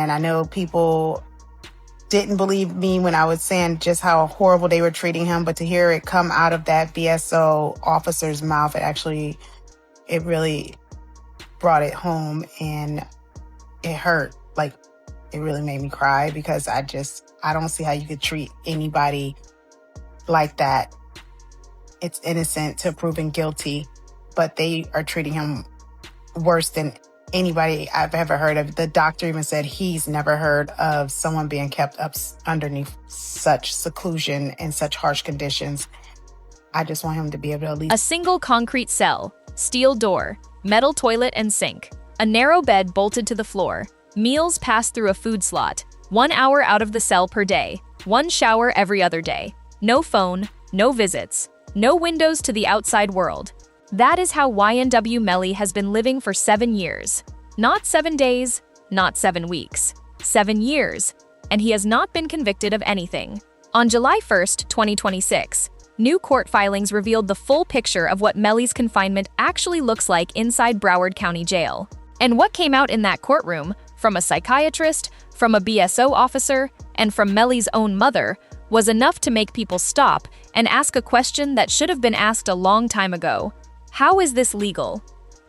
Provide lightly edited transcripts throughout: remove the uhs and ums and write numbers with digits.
And I know people didn't believe me when I was saying just how horrible they were treating him, but to hear it come out of that BSO officer's mouth, it really brought it home, and it hurt. Like, it really made me cry, because I don't see how you could treat anybody like that. It's innocent to proven guilty, but they are treating him worse than anybody I've ever heard of. The doctor even said he's never heard of someone being kept up underneath such seclusion and such harsh conditions. I just want him to be able to at least... A single concrete cell, steel door, metal toilet and sink, a narrow bed bolted to the floor, meals passed through a food slot, 1 hour out of the cell per day, 1 shower every other day, no phone, no visits, no windows to the outside world. That is how YNW Melly has been living for 7 years. Not 7 days, not 7 weeks, 7 years, and he has not been convicted of anything. On July 1st, 2026, new court filings revealed the full picture of what Melly's confinement actually looks like inside Broward County Jail. And what came out in that courtroom, from a psychiatrist, from a BSO officer, and from Melly's own mother, was enough to make people stop and ask a question that should have been asked a long time ago. How is this legal?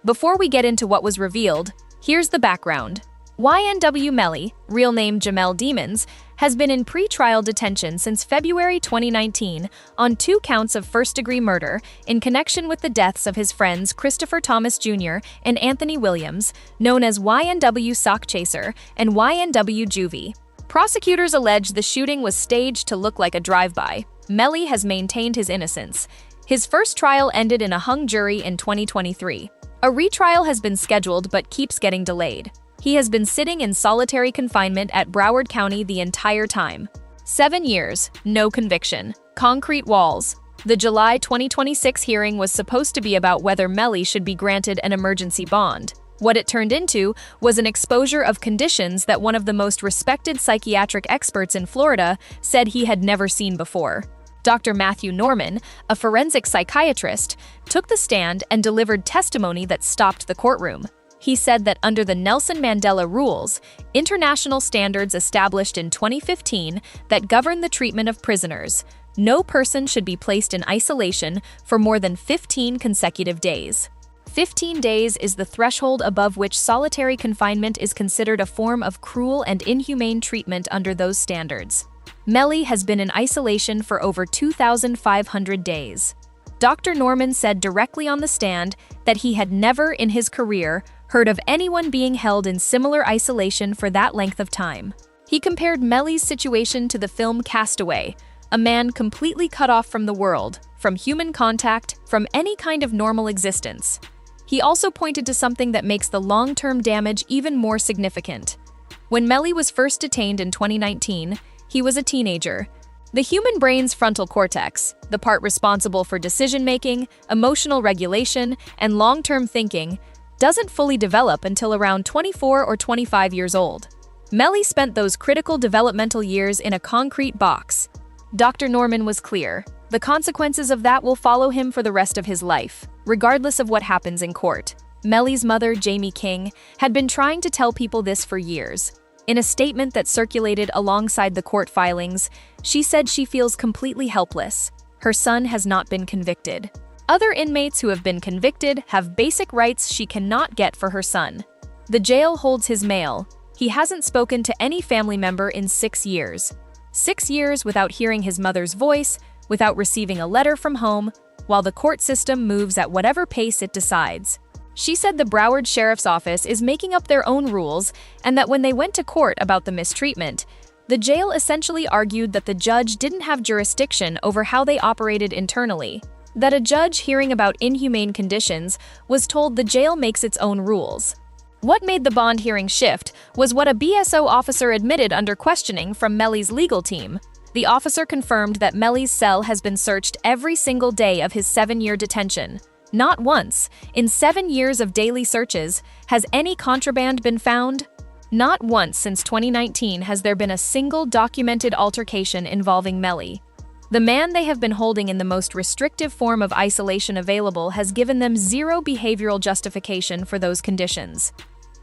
Before we get into what was revealed, here's the background. YNW Melly, real name Jamel Demons, has been in pre-trial detention since February 2019 on 2 counts of first-degree murder in connection with the deaths of his friends Christopher Thomas Jr. and Anthony Williams, known as YNW Sock Chaser and YNW Juvie. Prosecutors allege the shooting was staged to look like a drive-by. Melly has maintained his innocence. His first trial ended in a hung jury in 2023. A retrial has been scheduled but keeps getting delayed. He has been sitting in solitary confinement at Broward County the entire time. 7 years, no conviction. Concrete walls. The July 2026 hearing was supposed to be about whether Melly should be granted an emergency bond. What it turned into was an exposure of conditions that one of the most respected psychiatric experts in Florida said he had never seen before. Dr. Matthew Norman, a forensic psychiatrist, took the stand and delivered testimony that stopped the courtroom. He said that under the Nelson Mandela rules, international standards established in 2015 that govern the treatment of prisoners, no person should be placed in isolation for more than 15 consecutive days. 15 days is the threshold above which solitary confinement is considered a form of cruel and inhumane treatment under those standards. Melly has been in isolation for over 2,500 days. Dr. Norman said directly on the stand that he had never in his career heard of anyone being held in similar isolation for that length of time. He compared Melly's situation to the film Castaway, a man completely cut off from the world, from human contact, from any kind of normal existence. He also pointed to something that makes the long-term damage even more significant. When Melly was first detained in 2019, he was a teenager. The human brain's frontal cortex, the part responsible for decision-making, emotional regulation, and long-term thinking, doesn't fully develop until around 24 or 25 years old. Melly spent those critical developmental years in a concrete box. Dr. Norman was clear. The consequences of that will follow him for the rest of his life, regardless of what happens in court. Melly's mother, Jamie King, had been trying to tell people this for years. In a statement that circulated alongside the court filings, she said she feels completely helpless. Her son has not been convicted. Other inmates who have been convicted have basic rights she cannot get for her son. The jail holds his mail. He hasn't spoken to any family member in 6 years. 6 years without hearing his mother's voice, without receiving a letter from home, while the court system moves at whatever pace it decides. She said the Broward Sheriff's Office is making up their own rules and that when they went to court about the mistreatment, the jail essentially argued that the judge didn't have jurisdiction over how they operated internally, that a judge hearing about inhumane conditions was told the jail makes its own rules. What made the bond hearing shift was what a BSO officer admitted under questioning from Melly's legal team. The officer confirmed that Melly's cell has been searched every single day of his 7-year detention. Not once, in 7 years of daily searches, has any contraband been found. Not once since 2019 has there been a single documented altercation involving Melly. The man they have been holding in the most restrictive form of isolation available has given them zero behavioral justification for those conditions.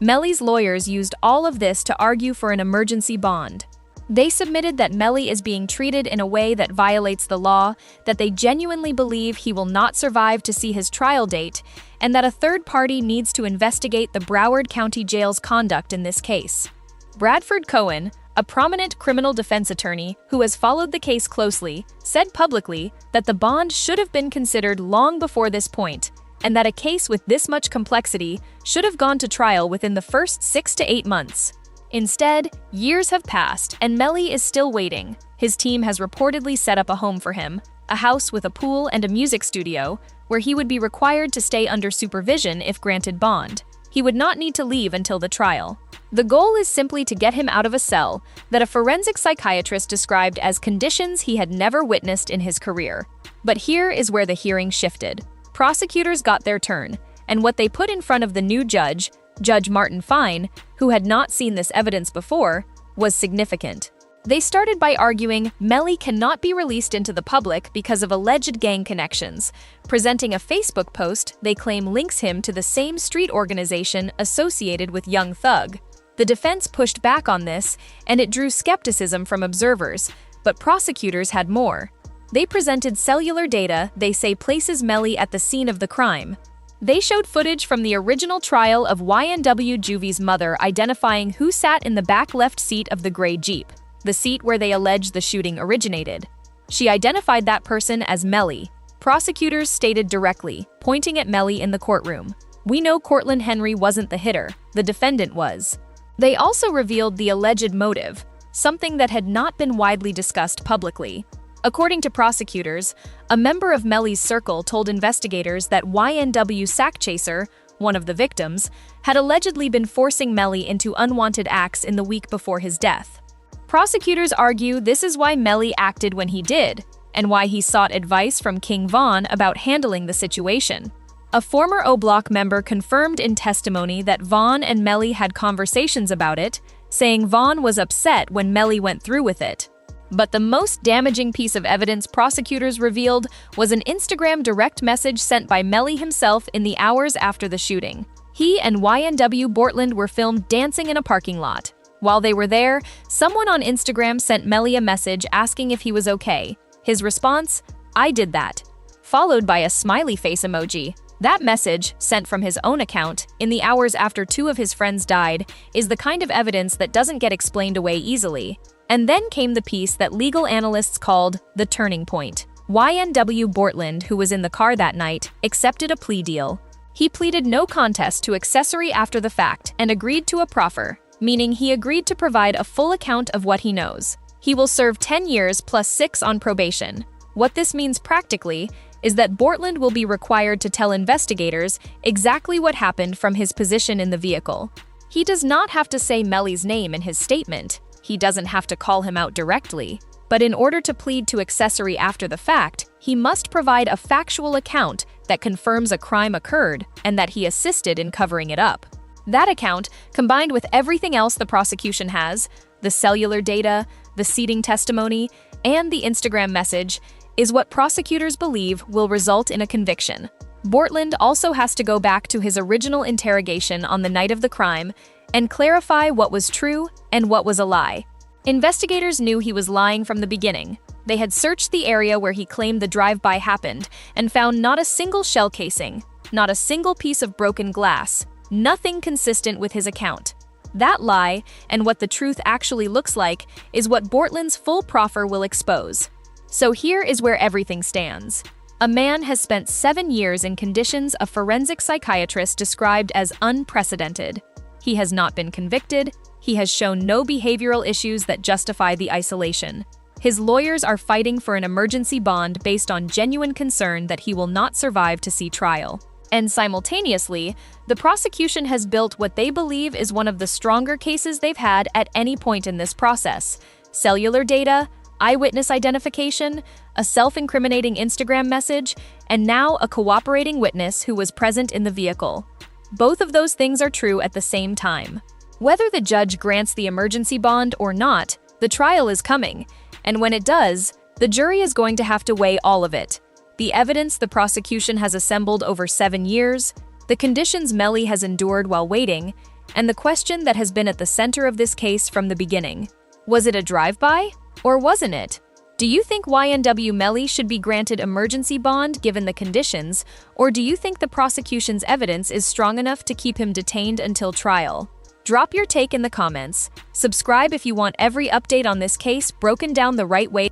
Melly's lawyers used all of this to argue for an emergency bond. They submitted that Melly is being treated in a way that violates the law, that they genuinely believe he will not survive to see his trial date, and that a third party needs to investigate the Broward County Jail's conduct in this case. Bradford Cohen, a prominent criminal defense attorney who has followed the case closely, said publicly that the bond should have been considered long before this point, and that a case with this much complexity should have gone to trial within the first 6 to 8 months. Instead, years have passed, and Melly is still waiting. His team has reportedly set up a home for him, a house with a pool and a music studio, where he would be required to stay under supervision if granted bond. He would not need to leave until the trial. The goal is simply to get him out of a cell that a forensic psychiatrist described as conditions he had never witnessed in his career. But here is where the hearing shifted. Prosecutors got their turn, and what they put in front of the new judge, Judge Martin Fine, who had not seen this evidence before, was significant. They started by arguing Melly cannot be released into the public because of alleged gang connections, presenting a Facebook post they claim links him to the same street organization associated with Young Thug. The defense pushed back on this, and it drew skepticism from observers, but prosecutors had more. They presented cellular data they say places Melly at the scene of the crime. They showed footage from the original trial of YNW Juvie's mother identifying who sat in the back left seat of the gray Jeep, the seat where they allege the shooting originated. She identified that person as Melly. Prosecutors stated directly, pointing at Melly in the courtroom, "We know Cortland Henry wasn't the hitter, the defendant was." They also revealed the alleged motive, something that had not been widely discussed publicly. According to prosecutors, a member of Melly's circle told investigators that YNW Sackchaser, one of the victims, had allegedly been forcing Melly into unwanted acts in the week before his death. Prosecutors argue this is why Melly acted when he did, and why he sought advice from King Von about handling the situation. A former O-Block member confirmed in testimony that Von and Melly had conversations about it, saying Von was upset when Melly went through with it. But the most damaging piece of evidence prosecutors revealed was an Instagram direct message sent by Melly himself in the hours after the shooting. He and YNW Bortland were filmed dancing in a parking lot. While they were there, someone on Instagram sent Melly a message asking if he was okay. His response, "I did that," followed by a smiley face emoji. That message, sent from his own account, in the hours after 2 of his friends died, is the kind of evidence that doesn't get explained away easily. And then came the piece that legal analysts called the turning point. YNW Bortland, who was in the car that night, accepted a plea deal. He pleaded no contest to accessory after the fact and agreed to a proffer, meaning he agreed to provide a full account of what he knows. He will serve 10 years plus 6 on probation. What this means practically is that Bortland will be required to tell investigators exactly what happened from his position in the vehicle. He does not have to say Melly's name in his statement. He doesn't have to call him out directly. But in order to plead to accessory after the fact, he must provide a factual account that confirms a crime occurred and that he assisted in covering it up. That account, combined with everything else the prosecution has, the cellular data, the seating testimony, and the Instagram message, is what prosecutors believe will result in a conviction. Bortland also has to go back to his original interrogation on the night of the crime and clarify what was true and what was a lie. Investigators knew he was lying from the beginning. They had searched the area where he claimed the drive-by happened and found not a single shell casing, not a single piece of broken glass, nothing consistent with his account. That lie, and what the truth actually looks like, is what Bortland's full proffer will expose. So here is where everything stands. A man has spent 7 years in conditions a forensic psychiatrist described as unprecedented. He has not been convicted. He has shown no behavioral issues that justify the isolation. His lawyers are fighting for an emergency bond based on genuine concern that he will not survive to see trial. And simultaneously, the prosecution has built what they believe is one of the stronger cases they've had at any point in this process. Cellular data, eyewitness identification, a self-incriminating Instagram message, and now a cooperating witness who was present in the vehicle. Both of those things are true at the same time. Whether the judge grants the emergency bond or not, the trial is coming, and when it does, the jury is going to have to weigh all of it. The evidence the prosecution has assembled over 7 years, the conditions Melly has endured while waiting, and the question that has been at the center of this case from the beginning. Was it a drive-by, or wasn't it? Do you think YNW Melly should be granted emergency bond given the conditions, or do you think the prosecution's evidence is strong enough to keep him detained until trial? Drop your take in the comments. Subscribe if you want every update on this case broken down the right way.